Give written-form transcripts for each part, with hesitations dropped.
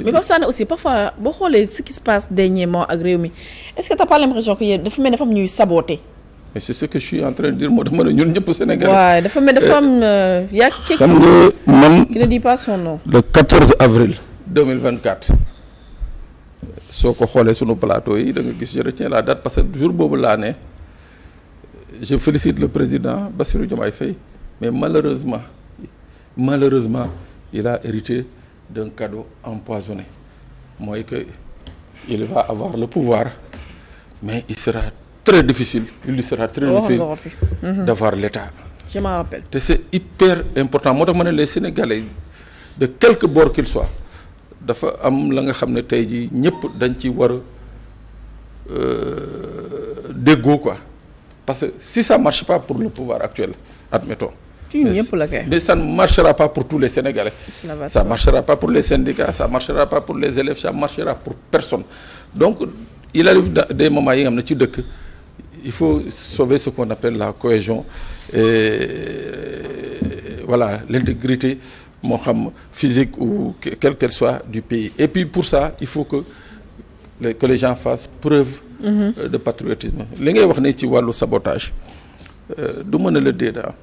mais Pape Sané aussi parfois boo xoolee ce qui se passe dernièrement ak réew mi est-ce que t'as pas l'impression que yéen dafa mel dafa am ñuy saboter. mais c'est ce que je suis en train de dire moo tax ma ne ñun ñëpp Sénégalais. waaw dafa mel dafa am yaa ngi. xam nga man qui ne dit pas son nom. le 14 avril 2024 soo ko xoolee sunu plateau yi da nga gis je retiens la date parce que jour boobu laa ne je félicite le président Bassirou Diomaye Faye mais malheureusement il a hérité d'un cadeau empoisonné mooy que il va avoir le pouvoir mais il lui sera très difficile d'avoir l'État. Je m'en rappelle. te c'est hyper important moo tax ma ne les Sénégalais de quelque bord qu'ils soient dafa am la nga xam ne tey jii ñëpp dañ ci war a déggoo quoi parce que si ça marche pas pour le pouvoir actuel admettons. Mais ça ne marchera pas pour tous les Sénégalais. Ça ne marchera pas pour les syndicats, ça ne marchera pas pour les élèves, ça ne marchera pour personne. Donc, il arrive des moments où il faut sauver ce qu'on appelle la cohésion et voilà, l'intégrité physique ou quelle qu'elle soit du pays. Et puis pour ça, il faut que les gens fassent preuve de patriotisme. Ce que vous avez dit sur le sabotage, je ne le dis pas.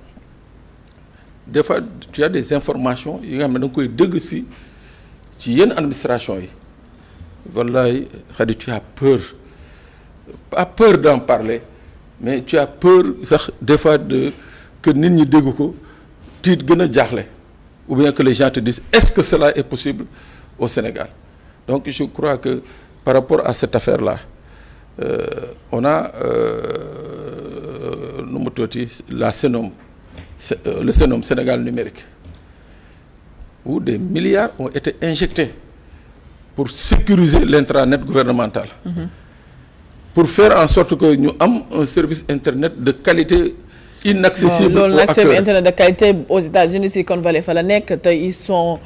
Des fois tu as des informations yi nga xam ne da nga koy dégg ci yenn administration yi wallahi Khady tu as peur pas peur d'en parler mais tu as peur sax des fois de que nit ñi dégg ko tiit gën a jaaxle ou bien que les gens te disent est-ce que cela est possible au Sénégal. Donc je crois que par rapport à cette affaire-là on a nu mu tuuti la CENOM le CENOM Sénégal numérique où des milliards ont été injectés pour sécuriser l'intranet gouvernemental pour faire en sorte que ñu am un service internet de qualité inaccessible aux acteurs. L'accès internet de qualité aux États-Unis Silicon Valley fa la nekk te ils sont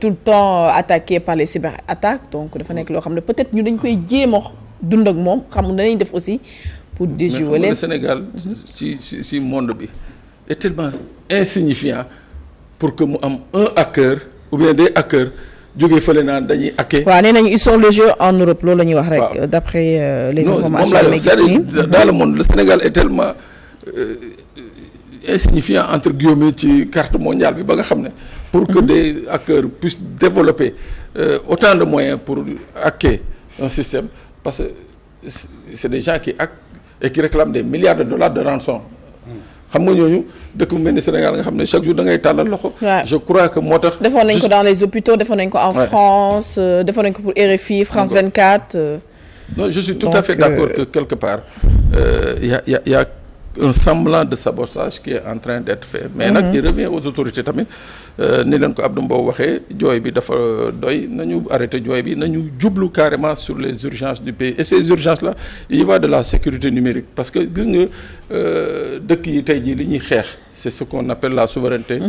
tout le temps attaqués par les cyberattaques donc dafa nekk loo xam ne peut-être ñu dañ koy jéem a dund ak moom xam nañ def aussi pour déjouer le Sénégal ci monde bi est tellement insignifiant pour que mu am un hacker ou bien des hackers jógee fële naan dañuy hacker. waaw nee nañu ils sont légers en Europe loolu la ñuy wax rek. d'après les informations yi dans le monde le Sénégal est tellement insignifiant entre guillemets ci carte mondiale bi ba nga xam ne. pour que des hackers puissent développer autant de moyens pour hacker un système parce que c'est des gens qui hackent et qui réclament des milliards de dollars de rançon. xam nga ñooñu dëkk bu mel ni Sénégal nga xam ne chaque jour da ngay tàllal loxo. je crois que moo tax. defoon nañ ko dans les hôpitaux defoon nañ ko en France defoon nañ ko pour RFI France 24. non je suis tout à fait d'accord que quelque part y a un semblant de sabotage qui est en train d'être fait. mais nag il revient aux autorités tamit ni leen ko Abdou Mbow waxee jooy bi dafa doy nañu arrêté jooy bi nañu jublu carrément sur les urgences du pays et ces urgences là il y va de la sécurité numérique parce que gis nga dëkk yi tey jii li ñuy xeex c'est ce qu'on appelle la souveraineté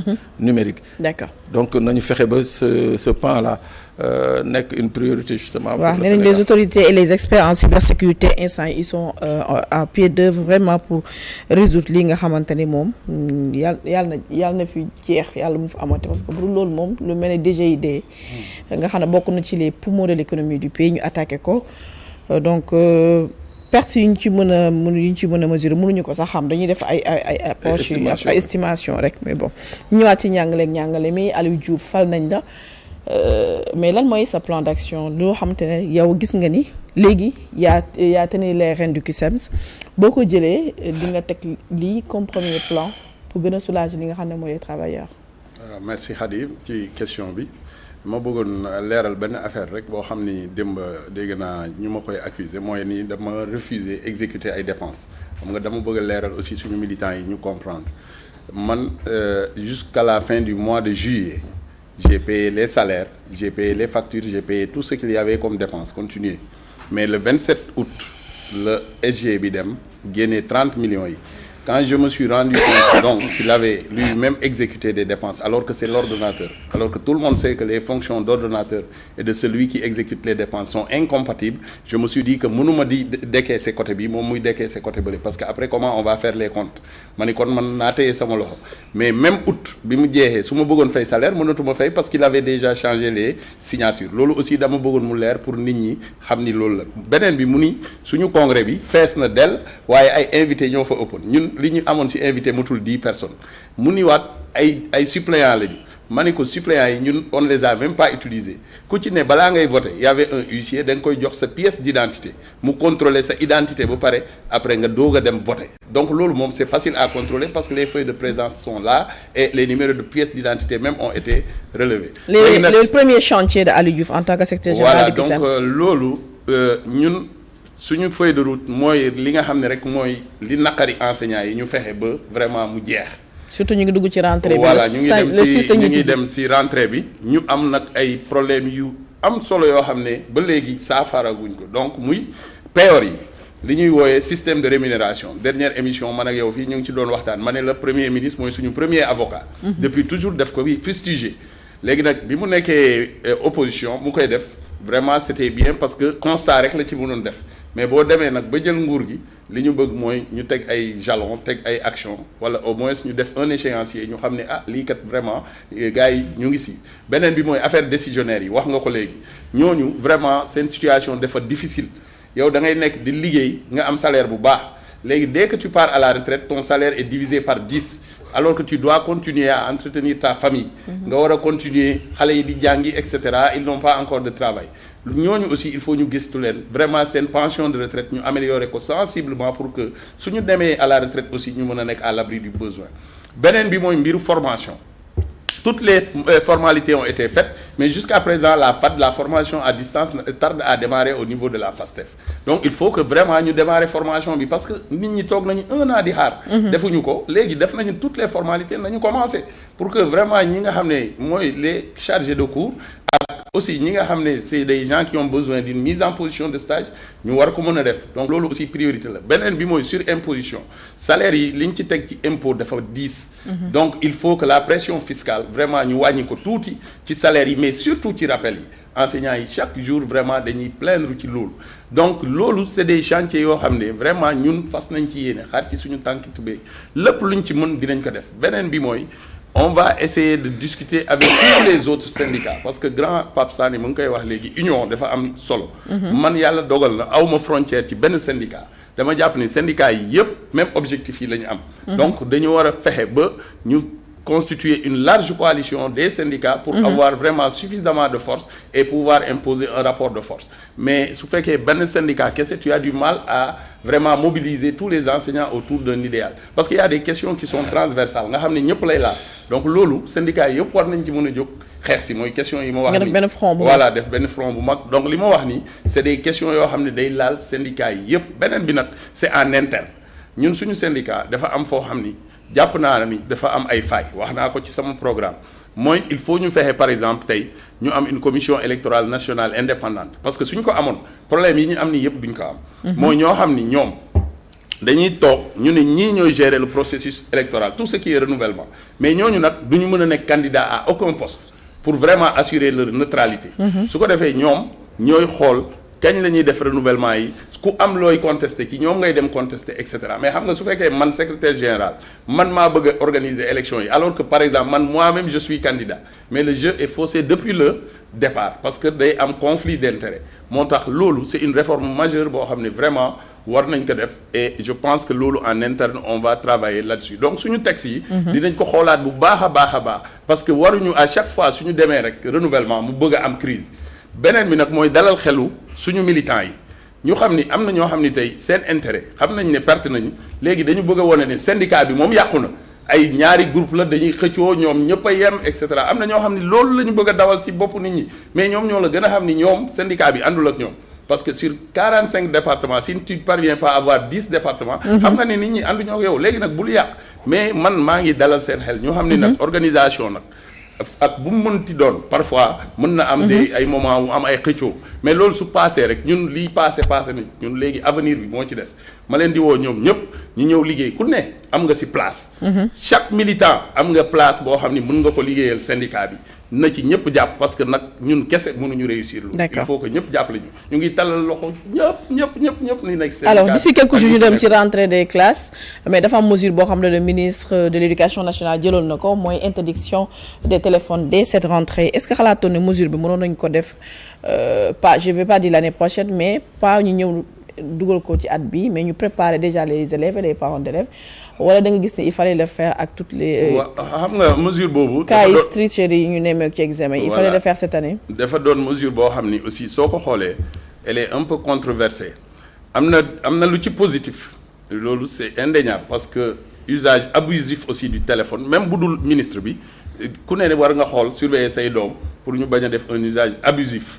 numérique. D'accord. Donc nañu fexe ba ce pan là nekk une priorité justement. waaw nee nañ les autorités et les experts en cybersécurité instant ils sont à pied d'œuvre vraiment pour résoudre li nga xamante ni moom yàlla na fi jeex yàlla mu fi amate parce que bu dul loolu moom lu mel ne DGID nga xam ne bokk na ci les poumons de l'économie du pays ñu attaqué ko donc perte yi ñu ci mën a mesurer mënuñu ko sax xam dañuy def ay approche ay estimation rek mais bon ñëwaat ci njàngale mi Aliou Diouf fal nañ la mais lan mooy sa plan d'action loo xamante ne yow gis nga ni léegi yaa tenu les rênes du CUSEMS boo ko jëlee di nga teg lii comme premier plan pour gën a soulager li nga xam ne mooy les travailleurs. merci Khady ci question bi ma bëggoon leeral benn affaire rek boo xam ni démb dégg naa ñu ma koy accuser mooy ni dama refuser exécuter ay dépenses xam nga dama bëgg a leeral aussi suñu militants yi ñu comprendre man jusqu'à la fin du mois de juillet j'ai payé les salaires j'ai payé les factures j'ai payé tout ce qu'il y avait comme dépenses continuer mais le 27 août le SG bi dem génnee 30 millions yi quand je me suis rendu compte donc qu'il avait lui-même exécuté des dépenses alors que c'est l'ordonnateur, alors que tout le monde sait que les fonctions d'ordonnateur et de celui qui exécute les dépenses sont incompatibles, je me suis dit que mënuma di décaisser côté bi moom muy décaisser côté bële parce que après comment on va faire les comptes ma ni kon man naa téye sama loxo mais même août bi mu jeexee su ma bëggoon fay salaire mënatuma fay parce qu'il avait déjà changé les signatures loolu aussi dama bëggoon mu leer pour nit ñi xam ni loolu la beneen bi mu ni suñu congrès bi fees na del waaye ay invités ñoo fa ëppoon ñun li ñu amoon ci invité matul 10 personnes mu ni waat ay suppléants lañu ma ni ko suppléants yi ñun on les a même pas utilisés ku ci ne balaa ngay voter y avait un huissier da nga koy jox sa pièce d'identité mu contrôler sa identité ba pare après nga doog a dem voter donc loolu moom c'est facile à contrôler parce que les feuilles de présence sont là et les numéros de pièces d'identité même ont été relevés. le premier chantier de Aliou Diouf en tant que secrétaire général du CUSEMS. Voilà donc loolu ñun suñu feuille de route mooy li nga xam ne rek mooy li naqari enseignants yi ñu fexe ba vraiment mu jeex. surtout ñu ngi dugg ci rentrée bi. voilà ñu ngi dem ci rentrée bi ñu am nag ay problèmes yu am solo yoo xam ne ba léegi saafaraguñ ko donc muy payoor yi li ñuy wooyee système de rémunération dernière émission man ak yow fii ñu ngi ci doon waxtaan ma ne la premier ministre mooy suñu premier avocat. depuis toujours def ko bi fustiger léegi nag bi mu nekkee opposition mu koy def vraiment c'était bien parce que constat rek la ci mënoon def mais boo demee nag ba jël nguur gi li ñu bëgg mooy ñu teg ay jalons teg ay actions wala au moins ñu def un échéancier ñu xam ne ah lii kat vraiment gars yi ñu ngi si beneen bi mooy affaire décisionnaire yi wax nga ko léegi ñooñu vraiment seen situation dafa difficile yow da ngay nekk di liggéey nga am salaire bu baax léegi dès que tu pars à la retraite ton salaire est divisé par 10 alors que tu dois continuer à entretenir ta famille nga war a continuer xale yi di jàngi et cetera ils n'ont pas encore de travail ñooñu aussi il faut ñu gëstu leen vraiment seen pension de retraite ñu améliorer ko sensiblement pour que suñu demee à la retraite aussi ñu mën a nekk à l'abri du besoin beneen bi mooy mbiru formation toutes les formalités ont été faites mais jusqu'à présent la formation à distance tarde à démarrer au niveau de la FASTEF donc il faut que vraiment ñu démarrer formation bi parce que nit ñi toog nañu 1 an di xaar defuñu ko léegi def nañu toutes les formalités nañu commencer pour que vraiment ñi nga xam ne mooy les chargés de cours ak aussi ñi nga xam ne c'est des gens qui ont besoin d'une mise en position de stage ñu war ko mën a def donc loolu aussi priorité la beneen bi mooy surimposition salaire yi li ñu ci teg ci impôt dafa 10 donc il faut que la pression fiscale vraiment ñu wàññi ko tuuti ci salaire yi mais surtout ci rappel yi enseignants yi chaque jour vraiment dañuy plaindre ci loolu donc loolu c'est des chantiers yoo xam ne vraiment ñun fas nañ ci yéene xaar ci suñu tànki tubéy lépp luñ ci mën dinañ ko def beneen bi mooy on va essayer de discuter avec tous les autres syndicats parce que grand Pape Sané mu ngi koy wax léegi union dafa am solo man yàlla dogal na awma frontière ci benn syndicat dama jàpp ni syndicats yi yëpp même objectif yi la ñu am donc dañu war a fexe ba ñu constituer une large coalition des syndicats pour avoir vraiment suffisamment de force et pouvoir imposer un rapport de force mais su fekkee benn syndicat kese tu as du mal à vraiment mobiliser tous les enseignants autour d'un idéal parce qu'il y a des questions qui sont transversales nga xam ne ñëpp lay laal donc loolu syndicats yi yëpp war nañ ci mën a jóg xeex si mooy question yi ma wax ni voilà def benn front bu mag donc li ma wax ni c'est des questions yoo xam ne day laal syndicats yi yëpp beneen bi nag c'est en interne ñun suñu syndicat dafa am foo xam ni jàpp naa ni dafa am ay failles wax naa ko ci sama programme mooy il faut ñu fexe par exemple tey ñu am une commission électorale nationale indépendante parce que suñu ko amoon problème yi ñu am ni yëpp duñ ko am mooy ñoo xam ni ñoom dañuy toog ñu ne ñii ñooy gérer le processus électoral tout ce qui est renouvellement mais ñooñu nag duñu mën a nekk candidat à aucun poste pour vraiment assurer leur neutralité su ko defee ñoom ñooy xool kañ la ñuy def renouvellement yi ku am looy contester ci ñoom ngay dem contester et cetera mais xam nga su fekkee man secrétaire général man maa bëgg a organiser élection yi alors que par exemple man moi-même je suis candidat mais le jeu est faussé depuis le départ parce que day am conflit d'intérêt moo tax loolu c'est une réforme majeure boo xam ne vraiment war nañ ko def et je pense que loolu en interne on va travailler là-dessus donc suñu texte yi dinañ ko xoolaat bu baax a baax a baax parce que waruñu à chaque fois suñu demee rek renouvellement mu bëgg a am crise beneen bi nag mooy dalal xelu suñu militants yi ñu xam ni am na ñoo xam ni tey seen intérêt xam nañ ne perte nañu léegi dañu bëgg a wane ne syndicat bi moom yàqu na ay ñaari groupe la dañuy xëccoo ñoom ñëpp a yem et cetera am na ñoo xam ni loolu la ñu bëgg a dawal ci bopp nit ñi mais ñoom ñoo la gën a xam ni ñoom syndicat bi àndul ak ñoom parce que sur 45 départements si tu parviens pas à avoir 10 départements xam nga ne nit ñi ànduñoo ak yow léegi nag bul yàq mais man maa ngi dalal seen xel ñoo xam ni nag organisation nag ak bu mu mënti doon parfois mën na am des ay moments mu am ay xëccoo mais loolu su passé rek ñun lii passé na ñun léegi avenir bi moo ci des ma leen di woo ñoom ñëpp ñu ñëw liggéey ku ne am nga ci place chaque militant am nga place boo xam ni mën nga ko liggéeyal syndicat bi na ci ñëpp jàpp parce que nag ñun kese mënuñu réussir lu il faut que ñëpp jàppale ñu ngi talal loxo ñëpp ni nekk syndicat. Alors d'ici quelques jours ñu dem ci rentrée des classes mais dafa am mesure boo xam ne le ministre de l'éducation nationale jëloon na ko mooy interdiction des téléphones dès cette rentrée est-ce que xalaatoon ne mesure bi mënoon nañu ko def pas je vais pas dire l'année prochaine mais pas ñu ñëw dugal ko ci at bi mais ñu préparer déjà les élèves et les parents d'élèves wala da nga gis ne il fallait le faire ak toutes les. xam nga mesure boobu. cas yi tricherie yi ñu nemmeeku ci examen il fallait le faire cette année. dafa doon mesure boo xam ni aussi soo ko xoolee elle est un peu controversée am na lu ci positif loolu c'est indéniable parce que usage abusif aussi du téléphone même bu dul ministre bi ku ne war nga xool surveiller say doom pour ñu bañ a def un usage abusif.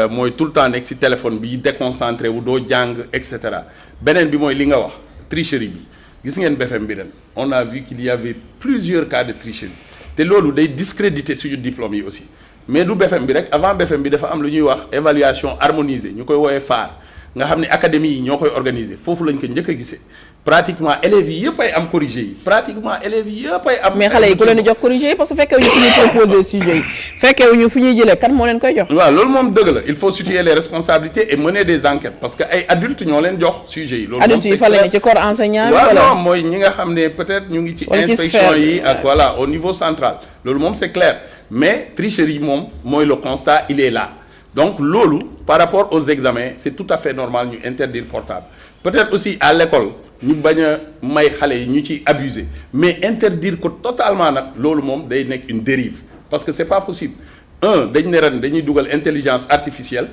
mooy tout le temps nekk ci téléphone bi déconcentré wu doo jàng et cetera beneen bi mooy li nga wax tricherie bi gis ngeen BFM bi ren on a vu qu'il y avait plusieurs cas de tricherie te loolu day discréditer suñu diplôme yi aussi mais du BFM bi rek avant BFM bi dafa am lu ñuy wax évaluation harmonisée ñu koy woowee phare nga xam ne académie yi ñoo koy organiser foofu lañ ko njëkk a gisee pratiquement élèves yi yëpp ay am corrigé yi pratiquement élèves yi yëpp ay am. mais xale yi ku leen di jox corrigé yi parce que fekkee wu ñu fu ñuy proposer sujet yi fekkee wu ñu fu ñuy jëlee kan moo leen koy jox. waaw loolu moom dëgg la il faut situer les responsabilités et mener des enquêtes parce que ay adultes ñoo leen jox sujet yi. loolu moom adultes yi fa la ci corps enseignant. waaw non mooy ñi nga xam ne peut-être ñu ngi ci. inspection yi ak voilà au niveau central. loolu moom c'est clair mais tricherie moom mooy le constat il est là donc loolu par rapport aux examens c'est tout à fait normal ñu interdire portable peut-être aussi à l'école ñu bañ a may xale yi ñu ci abuser mais interdire ko totalement nag loolu moom day nekk une dérive parce que c'est pas possible dañ ne ren dañuy dugal intelligence artificielle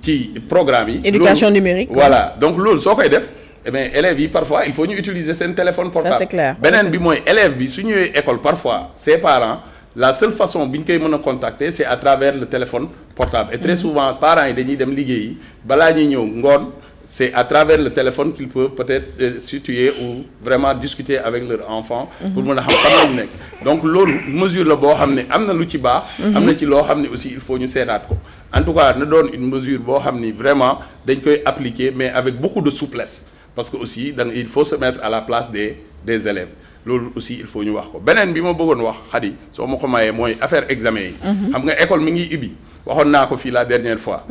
ci programme yi. éducation numérique. voilà donc loolu soo koy def eh bien élèves yi parfois il faut ñu utiliser seen téléphone portable. Ça c'est clair. beneen bi mooy élève bi su ñëwee école parfois ses parents la seule façon bi ñu koy mën a contacter c'est à travers le téléphone portable et très souvent parents yi dañuy dem liggéeyi balaa ñuy ñëw ngoon. C'est à travers le téléphone qu'ils peuvent peut-être situer ou vraiment discuter avec leur enfant pour mën a xam fan lañu nekk donc loolu mesure la boo xam ne am na lu ci baax am na ci loo xam ne aussi il faut ñu seetaat ko en tout cas na doon une mesure boo xam ni vraiment dañ koy appliquer mais avec beaucoup de souplesse parce que aussi il faut se mettre à la place des élèves loolu aussi il faut ñu wax ko beneen bi ma bëggoon wax Khady soo ma ko mayee mooy affaire examen yi xam nga école mi ngi ubbi waxoon naa ko fii la dernière fois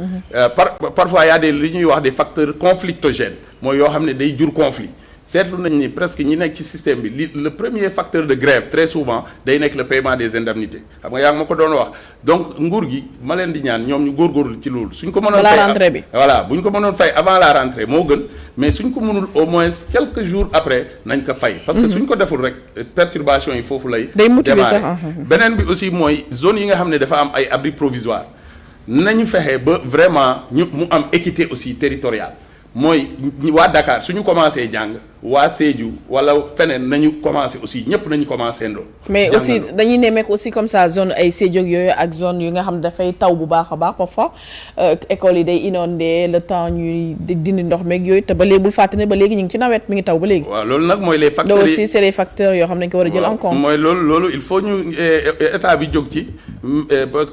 parfois y a des li ñuy wax des facteurs conflictogènes mooy yoo xam ne day jur conflit seetlu nañ ni presque ñi nekk ci système bi le premier facteur de grève très souvent day nekk le paiement des indemnités xam nga yaa ngi ma ko doon wax donc nguur gi ma leen di ñaan ñoom ñu góorgóorlu ci loolu suñ ko mënoon fay rentrée bi voilà bu ñu ko mënoon fay avant la rentrée moo gën mais suñ ko mënul au moins quelques jours après nañ ko fay parce que suñ ko deful rek perturbation yi foofu lay day motiver sax beneen bi aussi mooy zone yi nga xam ne dafa am ay abris provisoires nañu fexe ba vraiment ñu mu am équité aussi territoriale mooy waa Dakar suñu commencé jàng waa Sédhiou wala feneen nañu commencé aussi ñëpp nañu commencé ndoo mais aussi dañuy nemmeeku aussi comme ça zone ay Sédhiou yooyu ak zone yu nga xam ne dafay taw bu baax a baax parfois école yi day inondé le temps ñuy dindi ndox meeg yooyu te ba léegi bul fàtte ne ba léegi ñu ngi ci nawet mi ngi taw ba léegi. waaw loolu nag mooy les facteurs yi aussi c'est les facteurs yoo xam ne dañu ko war a jël en compte. mooy loolu il faut ñu état bi jóg ci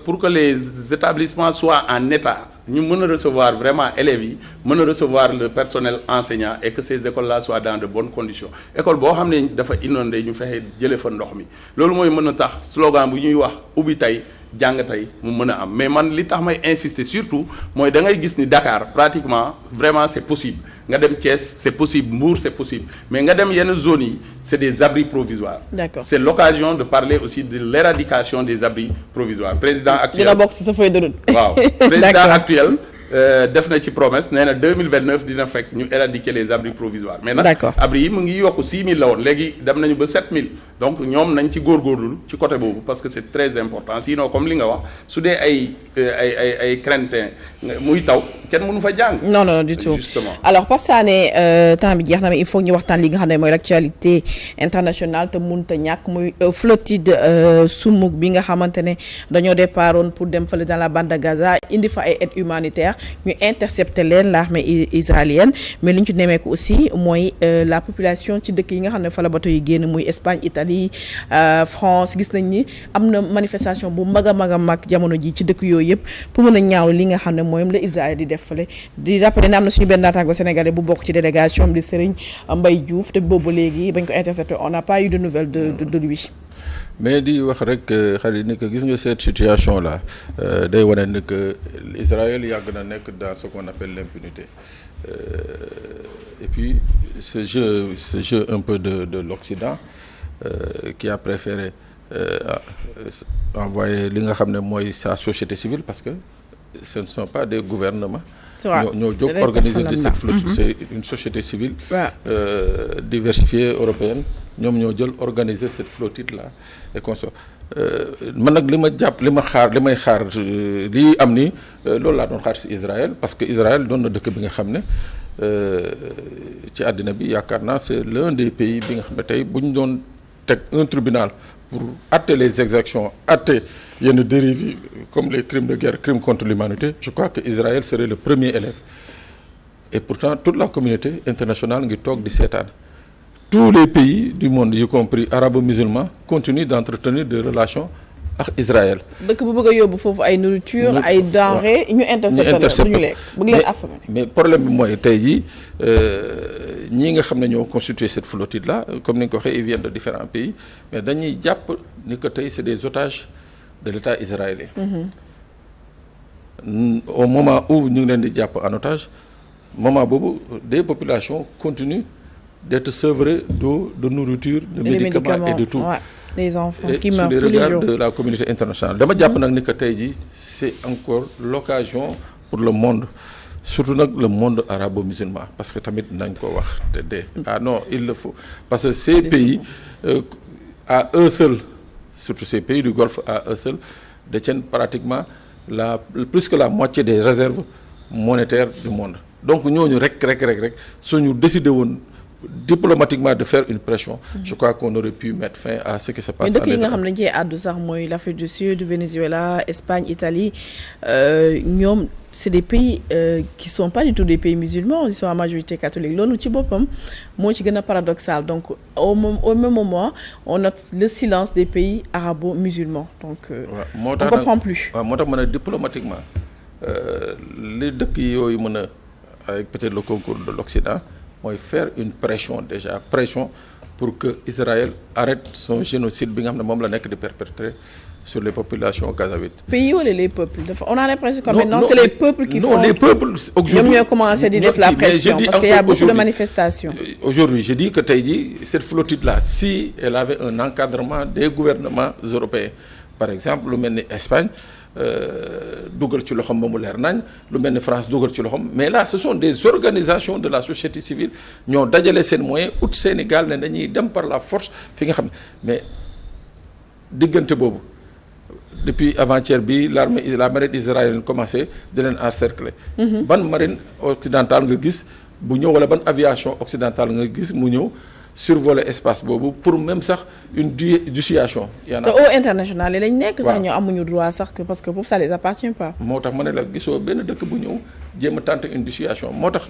pour que les établissements soient en état ñu mën a recevoir vraiment élèves yi mën a recevoir le personnel enseignant et que ces écoles là soient dans de bonnes conditions école boo xam ne dafa inondé ñu fexe jële fa ndox mi loolu mooy mën a tax slogan bu ñuy wax ubbi tey jàng tey mu mën a am mais man li tax may insister surtout mooy da ngay gis ni Dakar pratiquement vraiment c'est possible nga dem Thiès c'est possible Mbour c'est possible mais nga dem yenn zones yi c'est des abris provisoires. D'accord. C'est l'occasion de parler aussi de l'éradication des abris provisoires président actuel dina bokk ci sa feuille de route. waaw président actuel def na ci promesse nee na 2029 dina fekk ñu éradiquer les abris provisoires. mais nag abris yi mu ngi yokk 6000 la woon léegi dem nañu ba 7000 donc ñoom nañ ci góorgóorlu ci côté boobu parce que c'est très important sinon comme li nga wax su dee ay craintin muy taw kenn mënu fa jàng. non du tout justement. alors Pape Sané temps bi jeex na mais il faut ñu waxtaan li nga xam ne mooy l'actualité internationale te mënut a ñàkk muy flottille Soumouk bi nga xamante ne dañoo départoon pour dem fële dans la bande de Gaza indi fa ay aide humanitaire ñu intercepté leen l'armée israélienne mais li ñu ci nemmeeku aussi mooy la population ci dëkk yi nga xam ne fa la bateau yi génn muy Espagne Italie France gis nañ ni am na manifestation bu mag a mag jamono ji ci dëkk yooyu yëpp pour mën a ñaaw li nga xam ne mooy la Israël di def fële di rappeler ne am na suñu benn naataango sénégalais bu bokk ci délégation di Serigne Mbaye Diouf te boobu léegi bañ ko intercepté on n'a pas eu de nouvelles de lui. mais di wax rek xarit ni que gis nga cette situation là day wane ni que Israël yàgg na nekk dans ce qu'on appelle l'impunité et puis ce jeu un peu de l'Occident qui a préféré envoyer li nga xam ne mooy sa société civile parce que ce ne sont pas des gouvernements. ñoo jóg organiser de cette flottille c'est une société civile diversifiée européenne ñoom ñoo jël organiser cette flottille là et consort man nag li may xaar lii am ni loolu laa doon xaar ci Israël parce que Israël doon na dëkk bi nga xam ne ci àddina bi yaakaar naa c'est l'un des pays bi nga xam ne tey bu ñu doon teg un tribunal pour atte les exactions atte yenn dérives yi comme les crimes de guerre crimes contre l'humanité je crois que Israël serait le premier élève et pourtant toute la communauté internationale ngi toog di seetaan tous les pays du monde y compris arabo-musulmans continuent d'entretenir des relations ak Israël. dëkk bu bëgg a yóbbu foofu ay nourriture ay denrées ñu intercepté ñu lekk bëgg leen affamé mais problème bi mooy tey jii ñii nga xam ne ñoo constitué cette flottille là comme ni nga ko waxee ils viennent de différents pays mais dañuy jàpp ni que tey c'est des otages de l'État israélien. Au moment où ñu ngi leen di jàpp en otage moment boobu des populations continuent d'être sevrées d'eau de nourriture de médicaments et de tout. des enfants et qui meurent tous sous les les regards jours de la communauté internationale dama jàpp nag ni que tey jii c'est encore l'occasion pour le monde surtout nag le monde arabo-musulman parce que tamit nañ ko wax te dee non il le faut parce que ces pays à eux seuls surtout ces pays du Golfe à eux seuls détiennent pratiquement plus que la moitié des réserves monétaires du monde donc ñooñu rek suñu décidé woon diplomatiquement de faire une pression je crois qu'on aurait pu mettre fin à ce qui se passe. mais dëkk yi nga xam ne dañ cee àddu sax mooy l'Afrique du Sud Venezuela Espagne Italie ñoom c'est des pays qui sont pas du tout des pays musulmans ils sont à majorité catholique loolu ci boppam moo ci gën a paradoxal donc au même moment on note le silence des pays arabo-musulmans donc on comprend plus. waaw moo tax mën a diplomatiquement li dëkk yooyu mën a avec peut-être le concours de l'Occident mooy faire une pression pour que Israël arrête son génocide bi nga xam ne moom la nekk di perpétrer sur les populations gazaouites. pays wala les peuples on a l'impression que maintenant c'est les peuples qui font. non les peuples aujourd'hui ñoom ñoo commencé di def la pression parce qu'il y a beaucoup de manifestations. Aujourd'hui je dis que tey jii cette flottille là si elle avait un encadrement des gouvernements européens par exemple lu mel ni Espagne dugal ci loxoom ba mu leer nañ lu mel ni France dugal ci loxoom mais là ce sont des organisations de la société civile ñoo dajale seen moyen ut Sénégal ne dañuy dem par la force fi nga xam ne mais diggante boobu depuis avant-hier bi la marine israélienne commencé di leen encercler. ban marine occidentale nga gis bu ñëw wala ban aviation occidentale nga gis mu ñëw survoler espace boobu pour même sax une dissuasion. te eaux internationales yi lañ nekk. sax ñoo amuñu droit sax parce que foofu ça les appartient pas. moo tax ma ne la gisoo benn dëkk bu ñëw jéem a tenter une dissuasion moo tax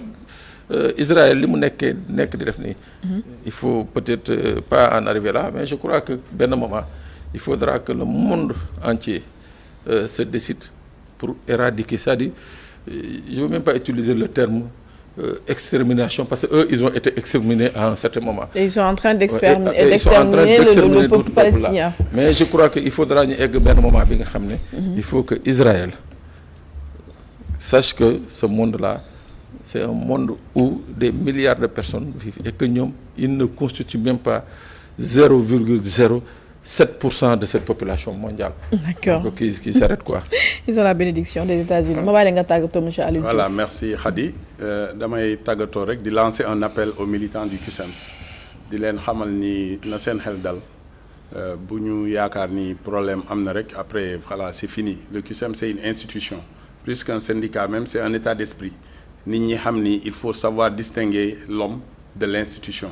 Israël li mu nekk di def nii. il faut peut-être pas en arriver là mais je crois que benn moment il faudra que le monde entier se décide pour éradiquer c'est-à-dire je veux même pas utiliser le terme. Extermination parce que eux ils ont été exterminés à un certain moment. Et ils sont en train d'exterminer le peuple palestinien. Mais je crois que il faudra ñu egg benn moment bi nga xam ne. il faut que Israël sache que ce monde-là c'est un monde où des milliards de personnes vivent et que ñoom ils ne constituent même pas 0,07% de cette population mondiale. D'accord. Donc qui s'arrête quoi. Ils ont la bénédiction des États-Unis. ma bàyyi nga tàggatoo monsieur Aliou Diouf. Voilà merci Khady damay tàggatoo rek di lancer un appel aux militants du CUSEMS di leen xamal ni na seen xel dal bu ñu yaakaar ni problème am na rek après voilà c'est fini le CUSEMS c'est une institution plus qu'un syndicat même, c'est un état d'esprit. Nit ñi xam ni il faut savoir distinguer l'homme de l'institution.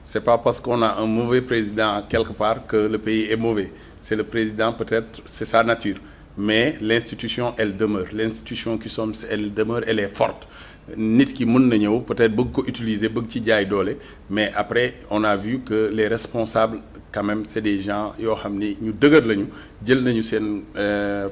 C'est pas parce qu'on a un mauvais président quelque part que le pays est mauvais. C'est le président, peut-être, c'est sa nature. Mais l'institution, elle demeure. L'institution qui sommes, elle demeure, elle est forte. Nit ki mën na ñëw peut-être bëgg ko utiliser bëgg ci jaay doole mais après on a vu que les responsables quand même c'est des gens yoo xam ni ñu dëgër lañu jël nañu seen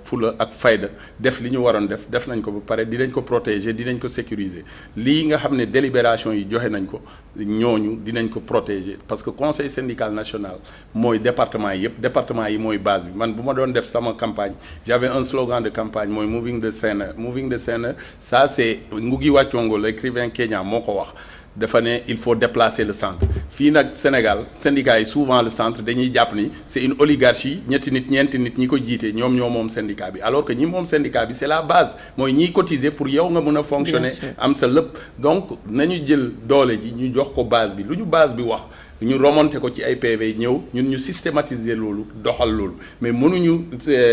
fula ak fayda def li ñu waroon def nañ ko ba pare dinañ ko protéger dinañ ko sécuriser lii nga xam ne délibération yi joxe nañ ko ñooñu dinañ ko protéger parce que conseil syndical national mooy département yi yëpp département yi mooy base bi man bu ma doon def sama campagne j'avais un slogan de campagne mooy moving the center ça c'est Ngugi wa Thiong'o l'écrivain kényan moo ko wax dafa ne il faut déplacer le centre fii nag Sénégal syndicat yi souvent le centre dañuy jàpp ni c'est une oligarchie ñetti nit ñeenti nit ñi ko jiite ñoom ñoo moom syndicat bi alors que ñi moom syndicat bi c'est la base mooy ñiy cotiser pour yow nga mën a fonctionner am sa lépp donc nañu jël doole ji ñu jox ko base bi lu ñu base bi wax ñu remonter ko ci ay PV ñëw ñun ñu systématiser loolu doxal loolu mais mënuñu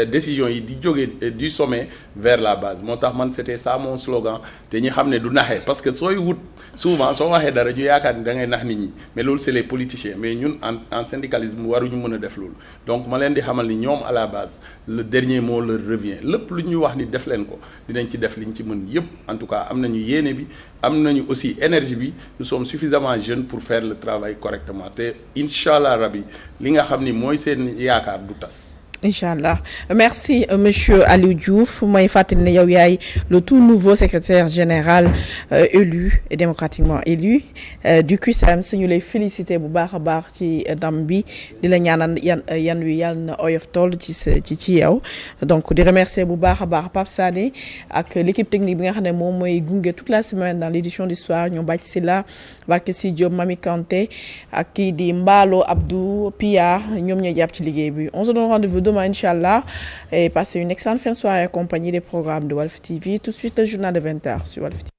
décision yi di jógee du sommet vers la base moo tax man c'était ça mon slogan te ñu xam ne du naxee parce que sooy wut souvent soo waxee dara ñu yaakaar ni da ngay nax nit ñi mais loolu c'est les politiciens mais ñun en syndicalisme waruñu mën a def loolu donc ma leen di xamal ni ñoom à la base le dernier mot leur revient lépp lu ñu wax ni def leen ko dinañ ci def liñ ci mën yépp en tout cas am nañu yéene bi am nañu aussi énergie bi nous sommes suffisamment jeunes pour faire le travail correctement te incha allah rabi li nga xam ni mooy seen yaakaar du tas. Inch'Allah. Merci monsieur Aliou Diouf may fàttali ne yow yaay le tout nouveau secrétaire général élu et démocratiquement élu du CUSEMS ñu lay féliciter bu baax a baax ci ndam bi di la ñaanal yan wi yàlla na oyof toll ci yow donc di remercier bu baax a baax Pape Sané ak l'équipe technique bi nga xam ne moom mooy gunge toute la semaine dans l'édition d'histoire ñoom Bac Silla Barke Si Diop Mami Kanté ak kii di Mballo Abdou Pia ñoom ñooy jàpp ci liggéey bi on se donne rendez-vous demain Inch'Allah et passez une excellente fin de soirée accompagnée des programmes de Walf TV. Tout de suite le journal de 20h sur Walf TV.